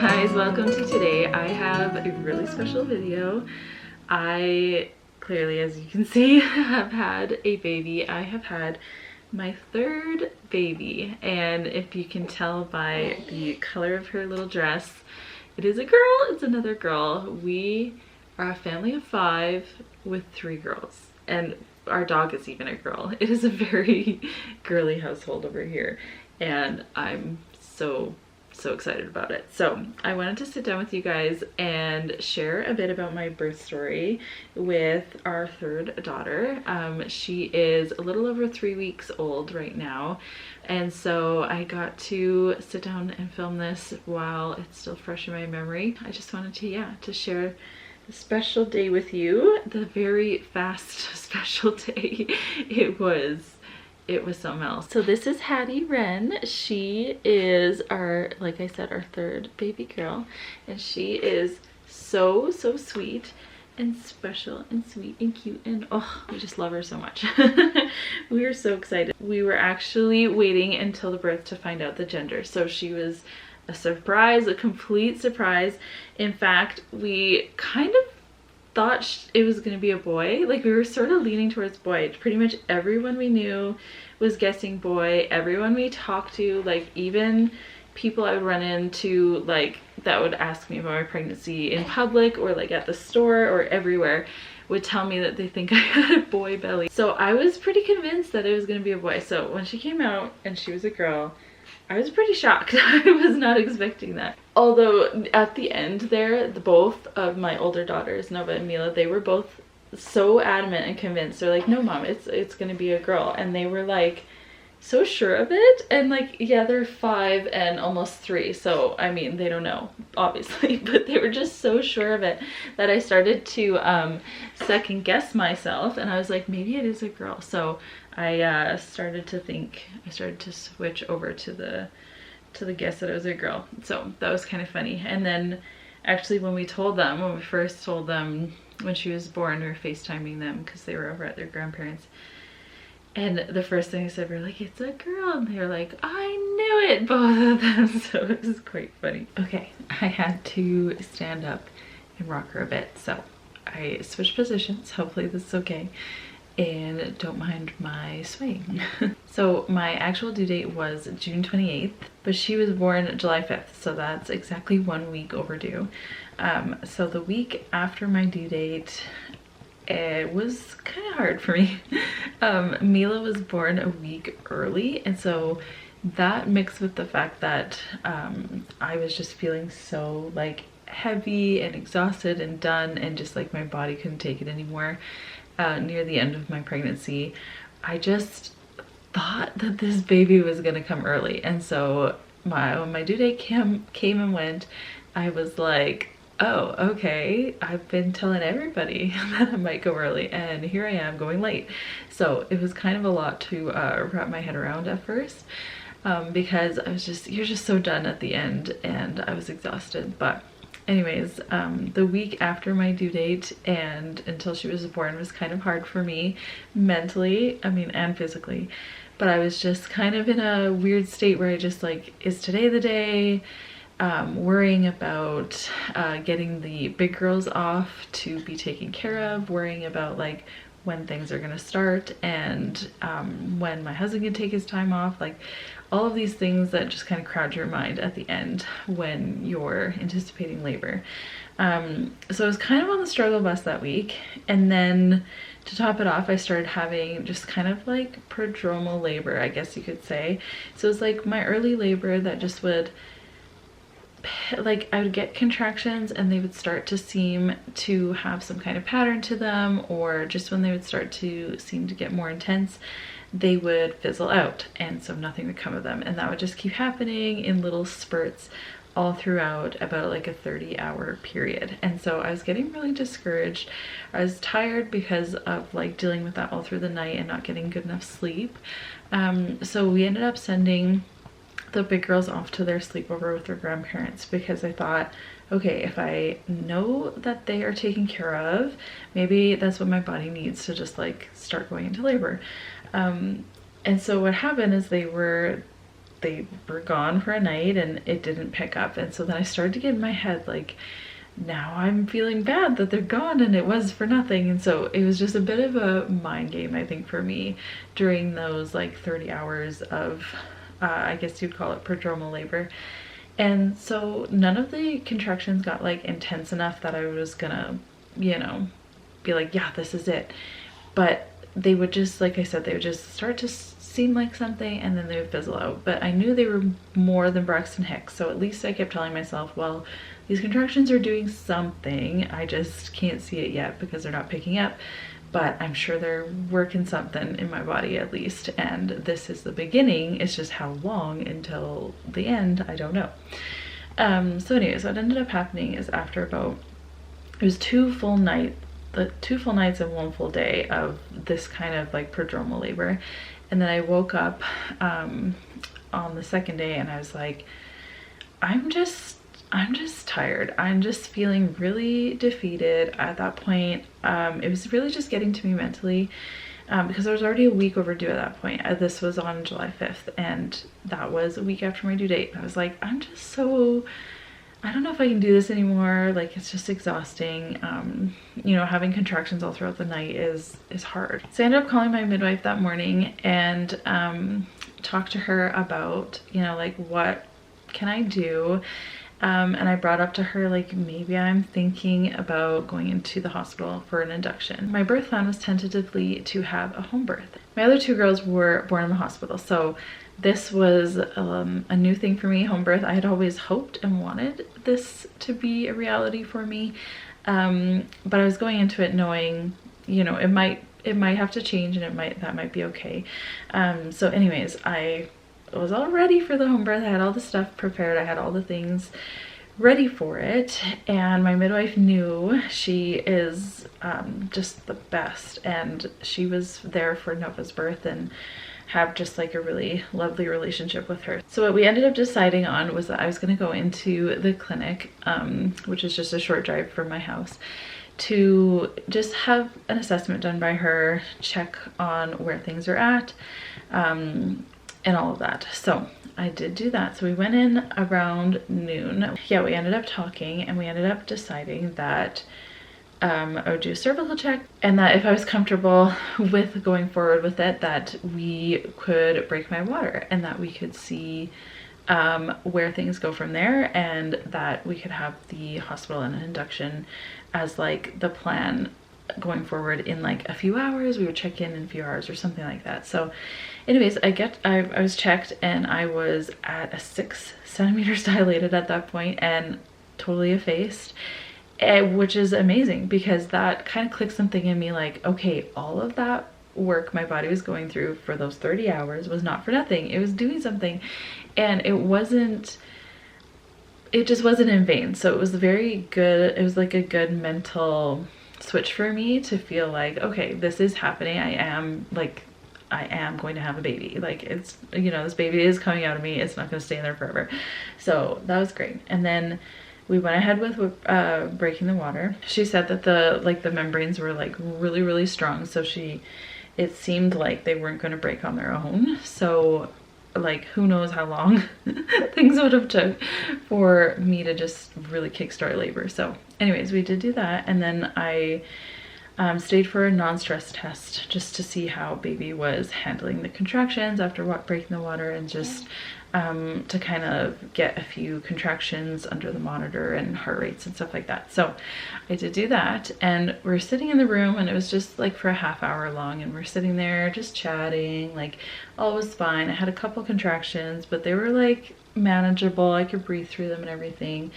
guys, welcome to today. I have a really special video. I clearly, as you can see, have had a baby. I have had my third baby, and if you can tell by the color of her little dress, it is a girl. It's another girl. We are a family of 5 with 3 girls, and our dog is even a girl. It is a very girly household over here, and I'm so excited about it. So I wanted to sit down with you guys and share a bit about my birth story with our third daughter. She is a little over 3 weeks old right now, and so I got to sit down and film this while it's still fresh in my memory. I just wanted to share a special day with you. The very fast special day it was something else. So this is Hattie Wren. She is our, like I said, our third baby girl, and she is so sweet and special and sweet and cute, and oh, we just love her so much. We are so excited. We were actually waiting until the birth to find out the gender, so she was a surprise, a complete surprise. In fact, we kind of thought it was gonna be a boy. Like, we were sort of leaning towards boy. Pretty much everyone we knew was guessing boy. Everyone we talked to, like even people I would run into, like that would ask me about my pregnancy in public or like at the store or everywhere, would tell me that they think I had a boy belly. So I was pretty convinced that it was gonna be a boy. So when she came out and she was a girl, I was pretty shocked. I was not expecting that. Although at the end there, both of my older daughters, Nova and Mila, they were both so adamant and convinced. They're like, no mom, it's gonna be a girl. And they were like so sure of it. And like, yeah, they're 5 and almost 3, so I mean, they don't know obviously, but they were just so sure of it that I started to second guess myself, and I was like, maybe it is a girl. So I started to switch over to the guess that it was a girl. So that was kind of funny. And then actually when we first told them when she was born, we were FaceTiming them because they were over at their grandparents, and the first thing I said, we were like, it's a girl, and they were like, I knew it, both of them. So it was quite funny. Okay, I had to stand up and rock her a bit, so I switched positions. Hopefully this is okay, and don't mind my swaying. So my actual due date was June 28th, but she was born July 5th, so that's exactly 1 week overdue. So the week after my due date, it was kind of hard for me. Mila was born a week early, and so that mixed with the fact that I was just feeling so like heavy and exhausted and done, and just like my body couldn't take it anymore. Near the end of my pregnancy, I just thought that this baby was gonna come early, and so when my due date came and went, I was like, oh, okay, I've been telling everybody that I might go early, and here I am going late. So it was kind of a lot to wrap my head around at first, because I was you're just so done at the end, and I was exhausted. But anyways, the week after my due date and until she was born was kind of hard for me mentally, I mean, and physically. But I was just kind of in a weird state where I just like, is today the day? Worrying about getting the big girls off to be taken care of, worrying about like when things are gonna start, and when my husband can take his time off, like all of these things that just kind of crowd your mind at the end when you're anticipating labor. So I was kind of on the struggle bus that week, and then to top it off, I started having just kind of like prodromal labor, I guess you could say. So it was like my early labor that just would, like, I would get contractions and they would start to seem to have some kind of pattern to them, or just when they would start to seem to get more intense, they would fizzle out, and so nothing would come of them. And that would just keep happening in little spurts all throughout about like a 30-hour period. And so I was getting really discouraged. I was tired because of like dealing with that all through the night and not getting good enough sleep. So we ended up sending the big girls off to their sleepover with their grandparents, because I thought, okay, if I know that they are taken care of, maybe that's what my body needs to just like start going into labor. And so what happened is they were gone for a night and it didn't pick up. And so then I started to get in my head like, now I'm feeling bad that they're gone and it was for nothing. And so it was just a bit of a mind game, I think, for me during those like 30 hours of I guess you'd call it prodromal labor. And so none of the contractions got like intense enough that I was gonna, you know, be like, yeah, this is it. But they would just, like I said, they would just start to seem like something and then they would fizzle out. But I knew they were more than Braxton Hicks, so at least I kept telling myself, well, these contractions are doing something. I just can't see it yet because they're not picking up, but I'm sure they're working something in my body at least. And this is the beginning. It's just how long until the end, I don't know. So anyways, what ended up happening is after about, it was 2 full nights and 1 full day of this kind of like prodromal labor. And then I woke up on the 2nd day and I was like, I'm just tired. I'm just feeling really defeated at that point. It was really just getting to me mentally because I was already a week overdue at that point. This was on July 5th and that was a week after my due date. I was like, I'm just so, I don't know if I can do this anymore. Like, it's just exhausting. You know, having contractions all throughout the night is hard. So I ended up calling my midwife that morning and talked to her about, you know, like, what can I do? And I brought up to her, like, maybe I'm thinking about going into the hospital for an induction. My birth plan was tentatively to have a home birth. My other 2 girls were born in the hospital, so this was a new thing for me, home birth. I had always hoped and wanted this to be a reality for me, but I was going into it knowing, you know, it might have to change and that might be okay. So anyways, I was all ready for the home birth. I had all the stuff prepared. I had all the things ready for it. And my midwife knew. She is just the best. And she was there for Nova's birth and have just like a really lovely relationship with her. So what we ended up deciding on was that I was going to go into the clinic, which is just a short drive from my house, to just have an assessment done by her, check on where things are at, and all of that. So I did do that. So we went in around noon. Yeah, we ended up talking and we ended up deciding that I would do a cervical check and that if I was comfortable with going forward with it, that we could break my water and that we could see where things go from there, and that we could have the hospital and an induction as like the plan going forward. In like a few hours, we would check in a few hours or something like that. So anyways, I was checked and I was at a 6 centimeters dilated at that point and totally effaced, which is amazing because that kind of clicked something in me like, okay, all of that work my body was going through for those 30 hours was not for nothing. It was doing something, and it just wasn't in vain. So it was very good. It was like a good mental switch for me to feel like, okay, this is happening. I am going to have a baby. Like, it's, you know, this baby is coming out of me. It's not going to stay in there forever. So that was great. And then we went ahead with breaking the water. She said that the membranes were like really, really strong. So it seemed like they weren't going to break on their own. So like, who knows how long things would have took for me to just really kickstart labor. So anyways, we did do that. And then I stayed for a non-stress test just to see how baby was handling the contractions after breaking the water, and just to kind of get a few contractions under the monitor and heart rates and stuff like that. So I did do that, and we're sitting in the room, and it was just like for a half hour long, and we're sitting there just chatting, like all was fine. I had a couple contractions, but they were like manageable. I could breathe through them and everything.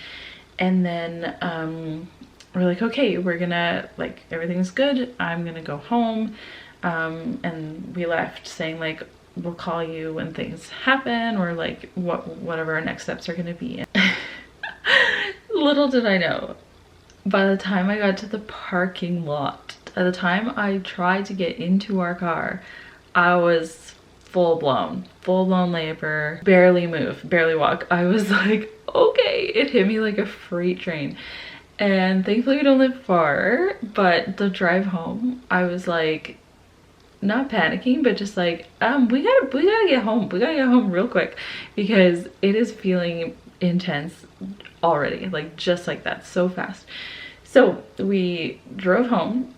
And then we're like, okay, we're gonna, like, everything's good, I'm gonna go home. And we left saying like, we'll call you when things happen, or like whatever our next steps are gonna be. Little did I know, by the time I got to the parking lot, by the time I tried to get into our car, I was full blown labor, barely move, barely walk. I was like, okay, it hit me like a freight train. And thankfully we don't live far, but the drive home, I was like, not panicking, but just like, we gotta get home. We gotta get home real quick because it is feeling intense already, like just like that, so fast. So we drove home.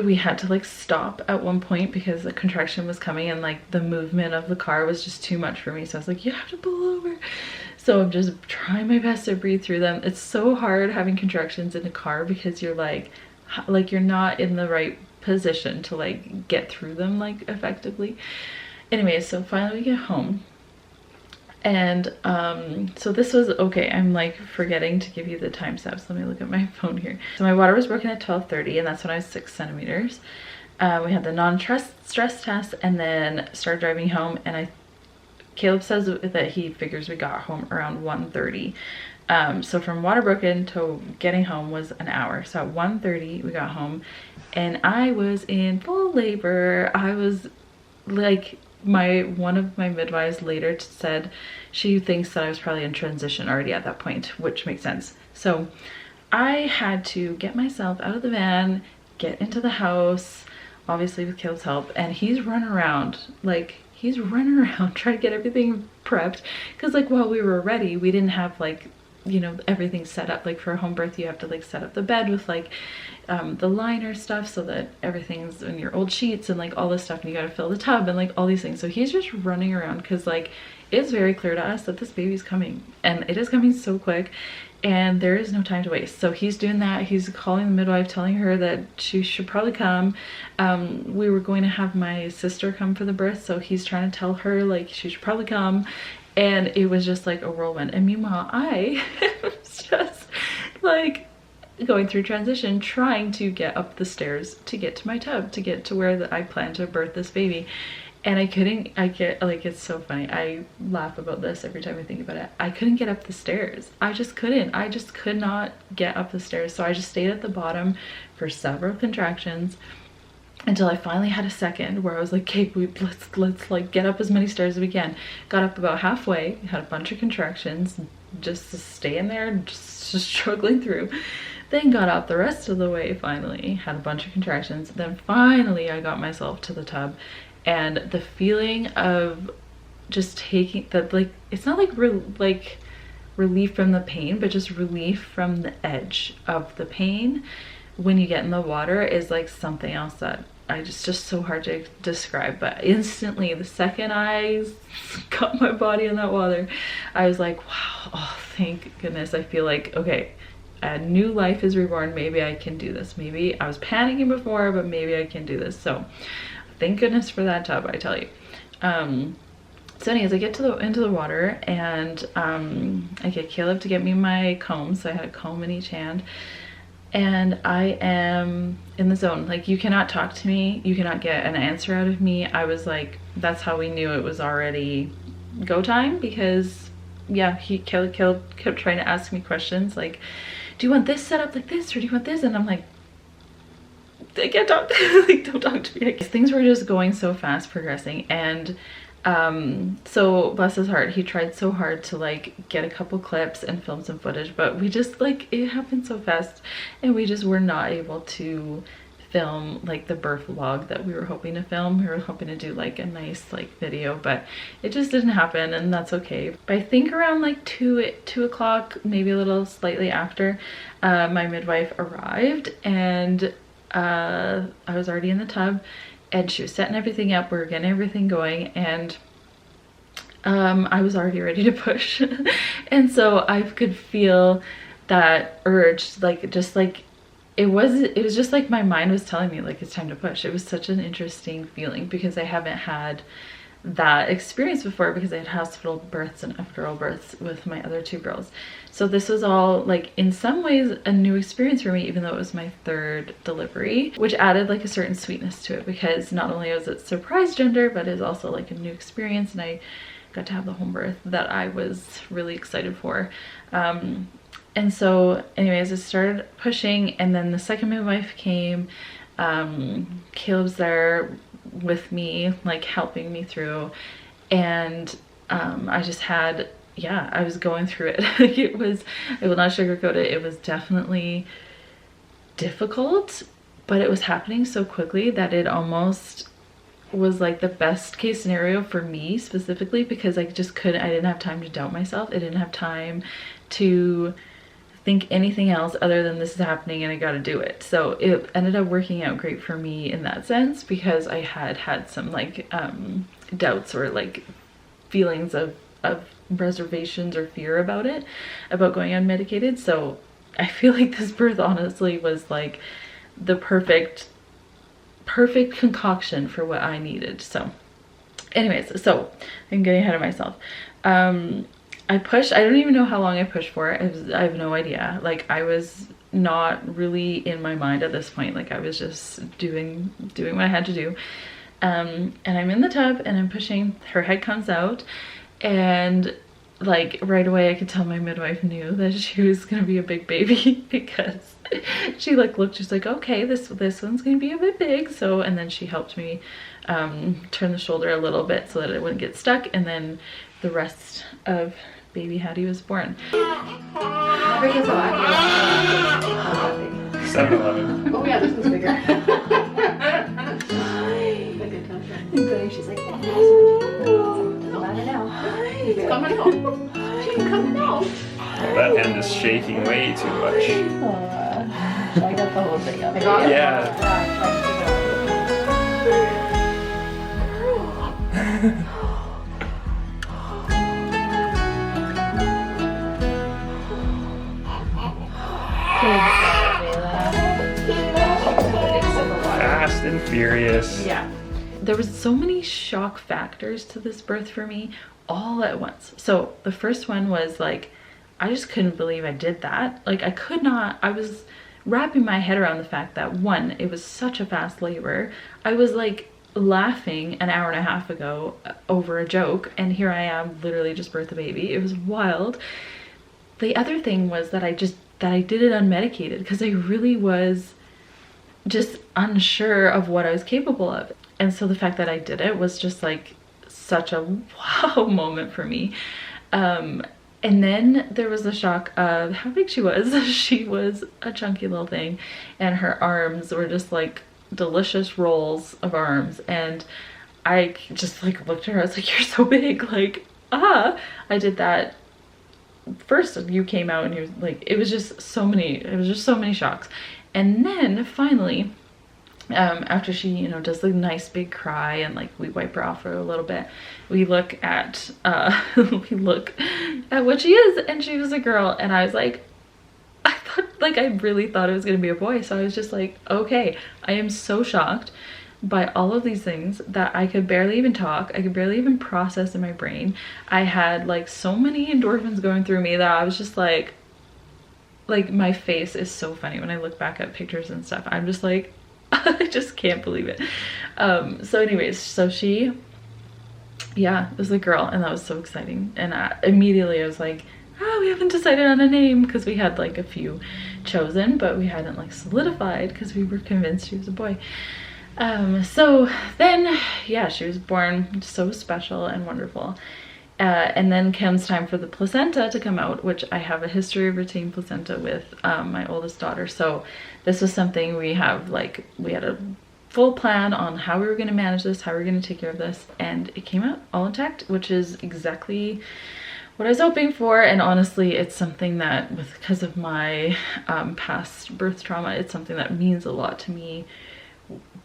We had to like stop at one point because the contraction was coming and like the movement of the car was just too much for me. So I was like, you have to pull over. So I'm just trying my best to breathe through them. It's so hard having contractions in a car because you're like you're not in the right position to like get through them like effectively. Anyway, so finally we get home. And so this was okay. I'm like forgetting to give you the time steps. Let me look at my phone here. So my water was broken at 12:30, and that's when I was 6 centimeters. We had the non-stress test and then started driving home, and Caleb says that he figures we got home around 1:30. So from water broken to getting home was an hour. So at 1:30 we got home, and I was in full labor. I was like, one of my midwives later said she thinks that I was probably in transition already at that point, which makes sense. So I had to get myself out of the van, get into the house, obviously with Caleb's help, and he's running around trying to get everything prepped, because like while we were ready, we didn't have like, you know, everything set up. Like for a home birth, you have to like set up the bed with like the liner stuff so that everything's in your old sheets and like all this stuff, and you gotta fill the tub and like all these things. So he's just running around because like it's very clear to us that this baby's coming, and it is coming so quick and there is no time to waste. So he's doing that. He's calling the midwife, telling her that she should probably come. We were going to have my sister come for the birth, so he's trying to tell her like she should probably come, and it was just like a whirlwind. And meanwhile I was just like going through transition, trying to get up the stairs to get to my tub, to get to where I plan to birth this baby. And it's so funny. I laugh about this every time I think about it. I couldn't get up the stairs. I just could not get up the stairs. So I just stayed at the bottom for several contractions until I finally had a second where I was like, okay, let's like get up as many stairs as we can. Got up about halfway, had a bunch of contractions, just to stay in there, just struggling through. Then got out the rest of the way, finally, had a bunch of contractions. Then finally I got myself to the tub, and the feeling of just taking that, like, it's not like relief from the pain, but just relief from the edge of the pain when you get in the water is like something else that just so hard to describe. But instantly, the second I got my body in that water, I was like, wow, oh, thank goodness. I feel like, okay, a new life is reborn. Maybe I can do this. Maybe I was panicking before, but maybe I can do this. So thank goodness for that tub, I tell you. So anyways, I get into the water, and I get Caleb to get me my comb. So I had a comb in each hand, and I am in the zone. Like, you cannot talk to me, you cannot get an answer out of me. I was like, that's how we knew it was already go time, because yeah, Caleb kept trying to ask me questions like, do you want this set up like this, or do you want this? And I'm like, I can't talk. Like, don't talk to me. Things were just going so fast, progressing, and so bless his heart, he tried so hard to like get a couple clips and film some footage, but we just, like, it happened so fast, and we just were not able to film like the birth vlog that we were hoping to film. We were hoping to do like a nice like video, but it just didn't happen, and that's okay. But I think around like 2 o'clock, maybe a little slightly after, my midwife arrived, and I was already in the tub, and she was setting everything up. We were getting everything going, and I was already ready to push. And so I could feel that urge, like, just like it was just like my mind was telling me like it's time to push. It was such an interesting feeling because I haven't had that experience before, because I had hospital births and epidural births with my other 2 girls. So this was all like in some ways a new experience for me, even though it was my 3rd delivery, which added like a certain sweetness to it, because not only was it surprise gender, but it's also like a new experience, and I got to have the home birth that I was really excited for. And so anyways, I started pushing, and then the second midwife came. Caleb's there with me, like helping me through, and I just had, yeah, I was going through it. Like, it was, I will not sugarcoat it, it was definitely difficult, but it was happening so quickly that it almost was like the best case scenario for me specifically, because I didn't have time to doubt myself. I didn't have time to think anything else other than this is happening and I got to do it. So it ended up working out great for me in that sense, because I had some like doubts or like feelings of reservations or fear about going unmedicated. So I feel like this birth honestly was like the perfect concoction for what I needed. So anyways, so I'm getting ahead of myself. I don't even know how long I pushed for it. I have no idea. Like, I was not really in my mind at this point. Like, I was just doing what I had to do. And I'm in the tub and I'm pushing, her head comes out, and like right away I could tell my midwife knew that she was gonna be a big baby, because she like looked, she's like, okay, this one's gonna be a bit big. So, and then she helped me turn the shoulder a little bit so that it wouldn't get stuck, and then the rest of baby Hattie was born. 7-Eleven. Oh yeah, this one's bigger. She's like, doesn't matter now. It's coming out. She's coming out. That hand is shaking way too much. I got the whole thing up. Yeah. Fast and furious. Yeah. There was so many shock factors to this birth for me all at once. So the first one was like, I just couldn't believe I did that. Like, I was wrapping my head around the fact that, one, it was such a fast labor. I was like laughing an hour and a half ago over a joke, and here I am literally just birthed a baby. It was wild. The other thing was that I did it unmedicated, because I really was just unsure of what I was capable of. And so the fact that I did it was just like such a wow moment for me. And then there was the shock of how big she was. She was a chunky little thing, and her arms were just like delicious rolls of arms. And I just like looked at her, I was like, you're so big. Like, I did that. First you came out and you was like, it was just so many shocks. And then finally, after she, you know, does the nice big cry and like we wipe her off for a little bit, we look at what she is, and she was a girl. And I was like, I really thought it was gonna be a boy. So I was just like, okay, I am so shocked by all of these things that I could barely even talk. I could barely even process in my brain. I had like so many endorphins going through me that I was just like my face is so funny when I look back at pictures and stuff. I'm just like, I just can't believe it. So anyways, so she, yeah, it was a girl, and that was so exciting. And immediately I was like, we haven't decided on a name, because we had like a few chosen, but we hadn't like solidified because we were convinced she was a boy. So then, yeah, she was born, so special and wonderful. And then comes time for the placenta to come out, which I have a history of retained placenta with my oldest daughter. So this was something we had a full plan on how we were going to manage this, how we were going to take care of this, and it came out all intact, which is exactly what I was hoping for. And honestly, it's something that, because of my past birth trauma, it's something that means a lot to me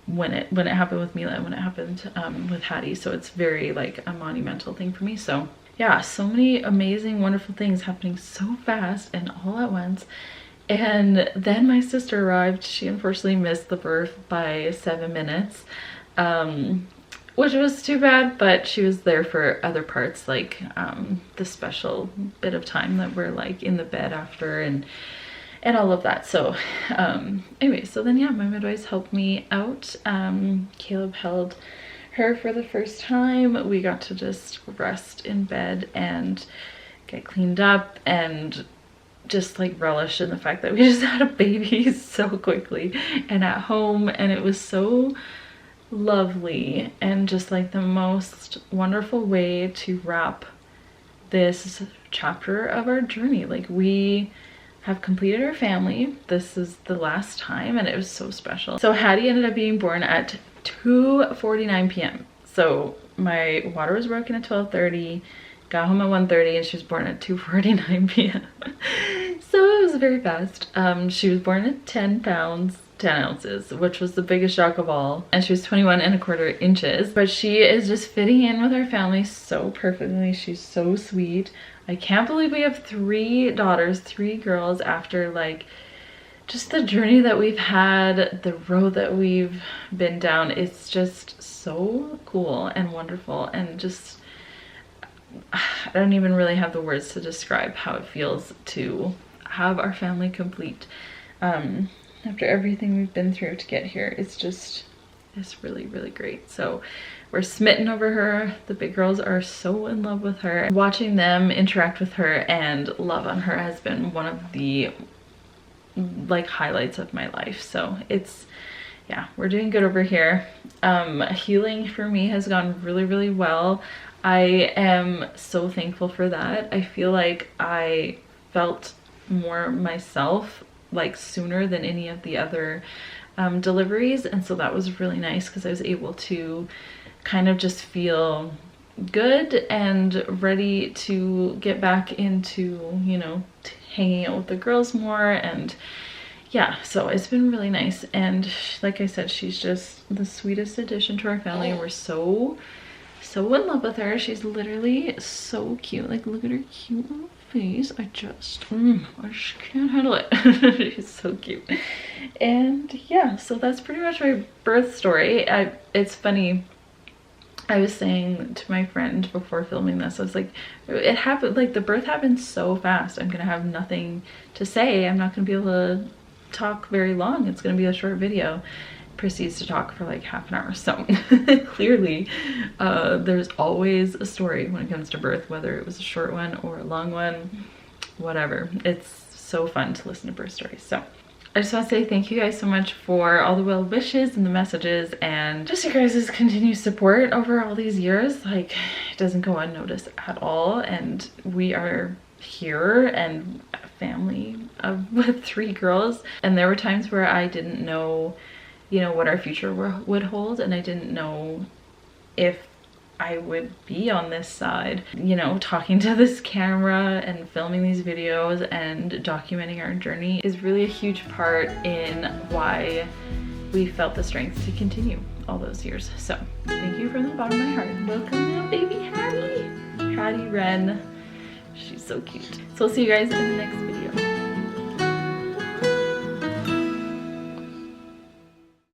when it happened with Mila and when it happened with Hattie. So it's very like a monumental thing for me. So yeah, so many amazing, wonderful things happening so fast and all at once. And then my sister arrived. She unfortunately missed the birth by 7 minutes, which was too bad, but she was there for other parts, like the special bit of time that we're like in the bed after and all of that. So anyway, so then yeah, my midwives helped me out. Caleb held her for the first time. We got to just rest in bed and get cleaned up and just like relish in the fact that we just had a baby so quickly and at home, and it was so lovely and just like the most wonderful way to wrap this chapter of our journey. Like, we have completed our family. This is the last time and it was so special. So Hattie ended up being born at 2:49 p.m. So my water was broken at 12:30, got home at 1:30, and she was born at 2:49 p.m. So it was very fast. She was born at 10 pounds, 10 ounces, which was the biggest shock of all. And she was 21¼ inches. But she is just fitting in with our family so perfectly. She's so sweet. I can't believe we have 3 daughters, 3 girls after like just the journey that we've had, the road that we've been down. It's just so cool and wonderful, and just I don't even really have the words to describe how it feels to have our family complete. After everything we've been through to get here, it's really, really great. So we're smitten over her. The big girls are so in love with her. Watching them interact with her and love on her has been one of the like highlights of my life. So it's, yeah, we're doing good over here. Healing for me has gone really, really well. I am so thankful for that. I feel like I felt more myself like sooner than any of the other deliveries, and so that was really nice because I was able to kind of just feel good and ready to get back into, you know, hanging out with the girls more. And yeah, so it's been really nice. And like I said, she's just the sweetest addition to our family, and we're so in love with her. She's literally so cute. Like, look at her cute little face. I just can't handle it. She's so cute. And yeah, so that's pretty much my birth story. It's funny, I was saying to my friend before filming this, I was like, it happened, like the birth happened so fast. I'm gonna have nothing to say. I'm not gonna be able to talk very long. It's gonna be a short video. Proceeds to talk for like half an hour. So clearly there's always a story when it comes to birth, whether it was a short one or a long one, whatever. It's so fun to listen to birth stories. So I just want to say thank you guys so much for all the well wishes and the messages, and just your guys' continued support over all these years. Like, it doesn't go unnoticed at all, and we are here and a family with 3 girls. And there were times where I didn't know, you know, what our future would hold, and I didn't know if I would be on this side, you know, talking to this camera and filming these videos and documenting our journey is really a huge part in why we felt the strength to continue all those years. So thank you from the bottom of my heart. Welcome little baby Hattie. Hattie Wren. She's so cute. So I'll see you guys in the next video.